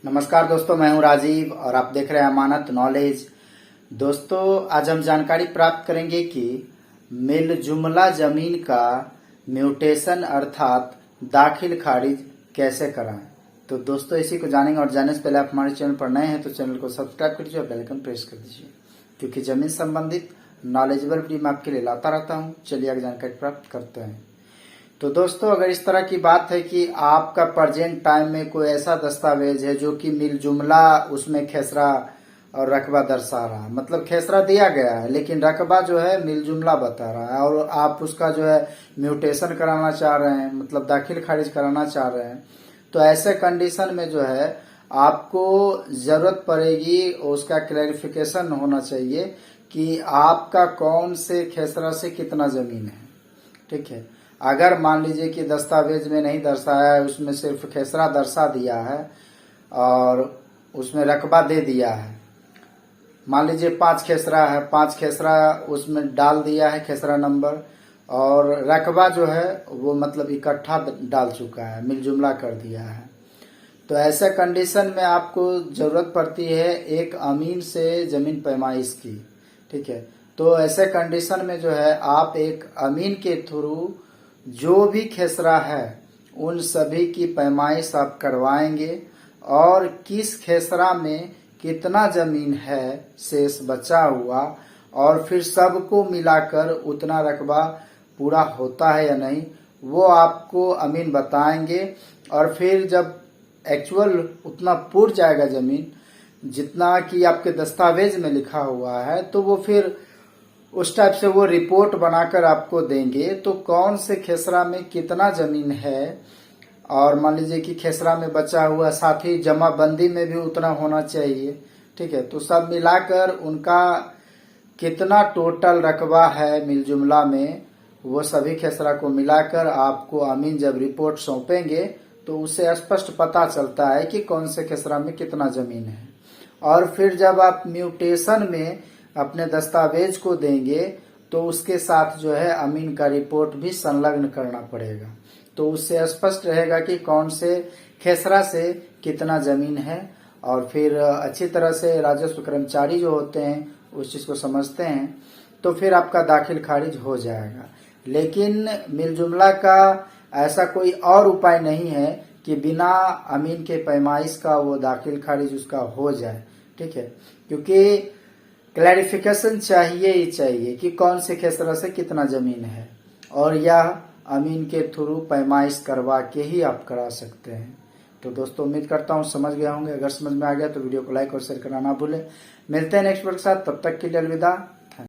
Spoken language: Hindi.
नमस्कार दोस्तों, मैं हूं राजीव और आप देख रहे हैं अमानत नॉलेज। दोस्तों, आज हम जानकारी प्राप्त करेंगे कि मिल जुमला जमीन का म्यूटेशन अर्थात दाखिल खारिज कैसे कराएं। तो दोस्तों, इसी को जानेंगे और जानने से पहले आप हमारे चैनल पर नए हैं तो चैनल को सब्सक्राइब कर दीजिए और बेल आइकन प्रेस कर दीजिए, क्योंकि जमीन संबंधित नॉलेजेबल वीडियो मैं आपके लिए लाता रहता हूं। चलिए आगे जानकारी प्राप्त करते हैं। तो दोस्तों, अगर इस तरह की बात है कि आपका प्रेजेंट टाइम में कोई ऐसा दस्तावेज है जो कि मिल जुमला उसमें खेसरा और रकबा दर्शा रहा है, मतलब खेसरा दिया गया है लेकिन रकबा जो है मिल जुमला बता रहा है, और आप उसका जो है म्यूटेशन कराना चाह रहे हैं, मतलब दाखिल खारिज कराना चाह रहे हैं, तो ऐसे कंडीशन में जो है आपको जरूरत पड़ेगी, उसका क्लैरिफिकेशन होना चाहिए कि आपका कौन से खेसरा से कितना जमीन है। ठीक है, अगर मान लीजिए कि दस्तावेज में नहीं दर्शाया है, उसमें सिर्फ खेसरा दर्शा दिया है और उसमें रकबा दे दिया है, मान लीजिए 5 खेसरा है, 5 खेसरा उसमें डाल दिया है खेसरा नंबर, और रकबा जो है वो मतलब इकट्ठा डाल चुका है, मिल जुमला कर दिया है। तो ऐसे कंडीशन में आपको जरूरत पड़ती है एक अमीन से जमीन पैमाइश की। ठीक है, तो ऐसे कंडीशन में जो है आप एक अमीन के थ्रू जो भी खेसरा है उन सभी की पैमाइश आप करवाएंगे, और किस खेसरा में कितना जमीन है शेष बचा हुआ, और फिर सबको मिलाकर उतना रकबा पूरा होता है या नहीं, वो आपको अमीन बताएंगे। और फिर जब एक्चुअल उतना पूर जाएगा जमीन जितना कि आपके दस्तावेज में लिखा हुआ है, तो वो फिर उस टाइप से वो रिपोर्ट बनाकर आपको देंगे। तो कौन से खेसरा में कितना जमीन है, और मान लीजिए कि खेसरा में बचा हुआ, साथ ही जमाबंदी में भी उतना होना चाहिए। ठीक है, तो सब मिलाकर उनका कितना टोटल रकबा है मिल जुमला में, वो सभी खेसरा को मिलाकर आपको अमीन जब रिपोर्ट सौंपेंगे तो उससे स्पष्ट पता चलता है कि कौन से खेसरा में कितना जमीन है। और फिर जब आप म्यूटेशन में अपने दस्तावेज को देंगे तो उसके साथ जो है अमीन का रिपोर्ट भी संलग्न करना पड़ेगा, तो उससे स्पष्ट रहेगा कि कौन से खेसरा से कितना जमीन है। और फिर अच्छी तरह से राजस्व कर्मचारी जो होते हैं उस चीज को समझते हैं, तो फिर आपका दाखिल खारिज हो जाएगा। लेकिन मिल जुमला का ऐसा कोई और उपाय नहीं है कि बिना अमीन के पैमाइश का वो दाखिल खारिज उसका हो जाए। ठीक है, क्योंकि क्लैरिफिकेशन चाहिए ही चाहिए कि कौन से खेसरा से कितना जमीन है, और यह अमीन के थ्रू पैमाइश करवा के ही आप करा सकते हैं। तो दोस्तों, उम्मीद करता हूँ समझ गए होंगे। अगर समझ में आ गया तो वीडियो को लाइक और शेयर करना ना भूलें। मिलते हैं नेक्स्ट वीडियो के साथ, तब तक के लिए अलविदा।